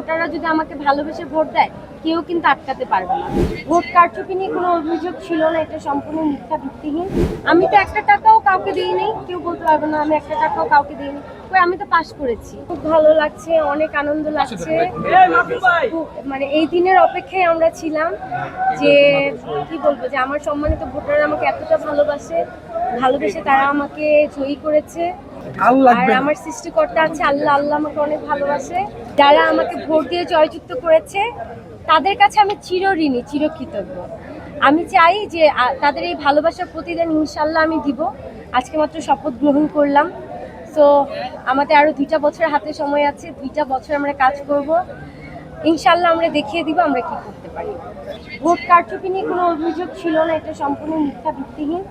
ভোটাররা যদি আমাকে ভালোবেসে ভোট দেয়, কেউ কিন্তু আটকাতে পারবে না। ভোট কারচুপি নিয়ে কোনো অভিযোগ ছিল না, এটা সম্পূর্ণ মিথ্যা, ভিত্তিহীন। আমি তো একটা টাকাও কাউকে দিইনি, কেউ বলতে পারবে না আমি একটা টাকাও কাউকে দিইনি। আমি তো পাস করেছি। খুব ভালো লাগছে, অনেক আনন্দ লাগছে। মানে এই দিনের অপেক্ষায় আমরা ছিলাম যে কি বলবো, যে আমার সম্মানিত ভোটাররা আমাকে এতটা ভালোবেসে তারা আমাকে জয়ী করেছে। আর আমার সৃষ্টিকর্তা আছে আল্লাহ আমাকে অনেক ভালোবাসে। যারা আমাকে ভোট দিয়ে জয়যুক্ত করেছে তাদের কাছে আমি চিরঋণী, চিরকৃতজ্ঞ। আমি চাই যে তাদের এই ভালোবাসার প্রতিদান ইনশাল্লাহ আমি দিব। আজকে মাত্র শপথ গ্রহণ করলাম। সো আমাদের আরো 2টা বছর হাতে সময় আছে, 2টা বছর আমরা কাজ করব। ইনশাল্লাহ আমরা দেখিয়ে দিব আমরা কি করতে পারি। ভোট কারচুপি নিয়ে কোনো অভিযোগ ছিল না, এটা সম্পূর্ণ মিথ্যা, ভিত্তিহীন।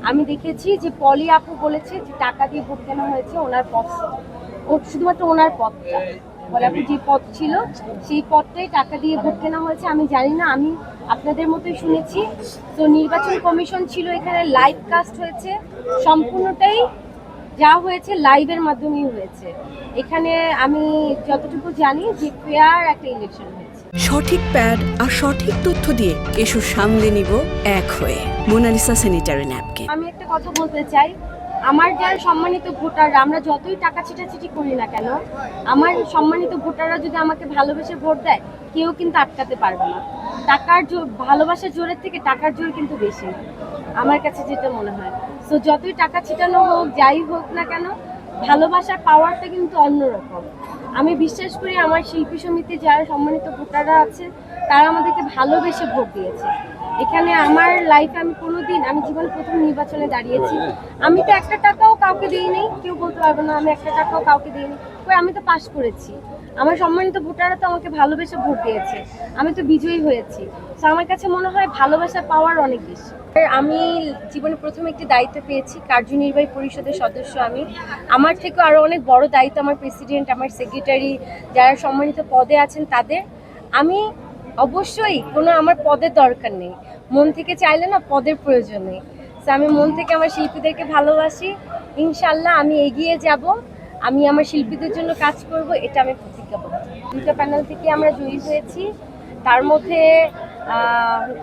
আমি দেখেছি যে পলি আপু বলেছে যে টাকা দিয়ে ভোট কেনা হয়েছে, ওনার পদ, শুধুমাত্র ওনার পদটা, পলি আপু যে পদ ছিল সেই পদটাই টাকা দিয়ে ভোট কেনা হয়েছে। আমি জানি না, আমি আপনাদের মতোই শুনেছি। তো নির্বাচন কমিশন ছিল এখানে, লাইভ কাস্ট হয়েছে, সম্পূর্ণটাই যা হয়েছে লাইভের মাধ্যমেই হয়েছে। এখানে আমি যতটুকু জানি যে ফেয়ার একটা ইলেকশন হয়েছে। সঠিক প্যাড আর সঠিক তথ্য দিয়ে এসব সামলে নিব এক হয়ে। Monalisa sanitary napkin. আমি একটা কথা বলতে চাই, আমার যারা সম্মানিত ভোটাররা, আমরা যতই টাকা ছিটাছিটি করি না কেন, আমার সম্মানিত ভোটাররা যদি আমাকে ভালোবেসে ভোট দেয়, কেউ কিন্তু আটকাতে পারবে না। টাকার জোর, ভালোবাসার জোরের থেকে টাকার জোর কিন্তু বেশি, আমার কাছে যেটা মনে হয়। সো যতই টাকা ছিটানো হোক, যাই হোক না কেন, ভালোবাসার পাওয়ারটা কিন্তু অন্যরকম। আমি বিশ্বাস করি আমার শিল্পী সমিতি যারা সম্মানিত ভোটাররা আছে তারা আমাদেরকে ভালোবেসে ভোট দিয়েছে। এখানে আমার লাইফে আমি কোনোদিন, আমি জীবনে প্রথম নির্বাচনে দাঁড়িয়েছি, আমি তো একটা টাকাও কাউকে দিইনি, কেউ বলতে পারবে না আমি একটা টাকাও কাউকে দিইনি। আমি তো পাস করেছি। আমার সম্মানিত ভোটাররা তো আমাকে ভালোবেসে ভোট দিয়েছে, আমি তো বিজয়ী হয়েছি। তো আমার কাছে মনে হয় ভালোবাসার পাওয়ার অনেক বেশি। আমি জীবনে প্রথম একটি দায়িত্ব পেয়েছি, কার্যনির্বাহী পরিষদের সদস্য। আমি আমার থেকেও আরও অনেক বড় দায়িত্ব আমার প্রেসিডেন্ট, আমার সেক্রেটারি, যারা সম্মানিত পদে আছেন তাদের। আমি অবশ্যই কোনো আমার পদের দরকার নেই, মন থেকে চাইলে না পদের প্রয়োজন নেই। তো আমি মন থেকে আমার শিল্পীদেরকে ভালোবাসি। ইনশাল্লাহ আমি এগিয়ে যাব, আমি আমার শিল্পীদের জন্য কাজ করব, এটা আমি প্রতিজ্ঞাবদ্ধ। 2টা প্যানেল থেকে আমরা জয়ী হয়েছি, তার মধ্যে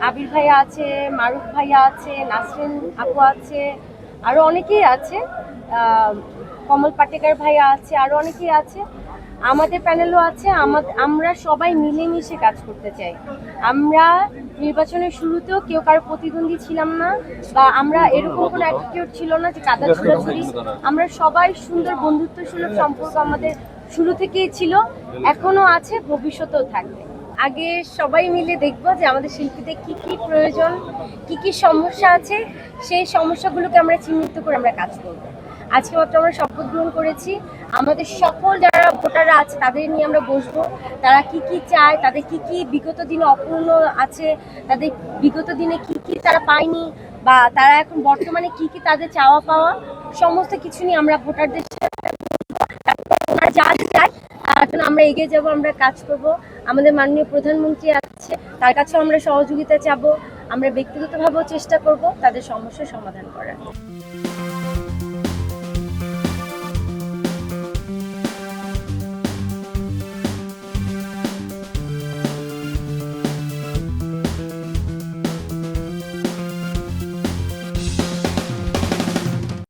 আবির ভাইয়া আছে, মারুফ ভাইয়া আছে, নাসরিন আপু আছে, আরও অনেকেই আছে, কমল পাটেকার ভাইয়া আছে, আরও অনেকেই আছে, আমাদের প্যানেলও আছে। আমরা সবাই মিলেমিশে কাজ করতে চাই। আমরা নির্বাচনের শুরুতেও কেউ কারো প্রতিদ্বন্দ্বী ছিলাম না, বা আমরা এরকম কোনো অ্যাটিটিউড ছিল না যে কাদা ছোড়াছুড়ি। আমরা সবাই সুন্দর বন্ধুত্ব সুলভ সম্পর্ক আমাদের শুরু থেকেই ছিল, এখনো আছে, ভবিষ্যতেও থাকবে। আগে সবাই মিলে দেখবো যে আমাদের শিল্পীদের কি কি প্রয়োজন, কি কি সমস্যা আছে, সেই সমস্যাগুলোকে আমরা চিহ্নিত করে আমরা কাজ করব। আজকে মাত্র আমরা শপথ গ্রহণ করেছি, আমাদের সকল যারা ভোটাররা আছে তাদের নিয়ে আমরা বসবো। তারা কি কি চায়, তাদের কি কি বিগত দিনে অপূর্ণ আছে, তাদের বিগত দিনে কি কি তারা পায়নি, বা তারা এখন বর্তমানে কি কি তাদের চাওয়া পাওয়া, সমস্ত কিছু নিয়ে আমরা ভোটারদের যা চাই তার জন্য আমরা এগিয়ে যাব, আমরা কাজ করব। আমাদের মাননীয় প্রধানমন্ত্রী আছে, তার কাছেও আমরা সহযোগিতা চাবো। আমরা ব্যক্তিগতভাবেও চেষ্টা করব তাদের সমস্যার সমাধান করার।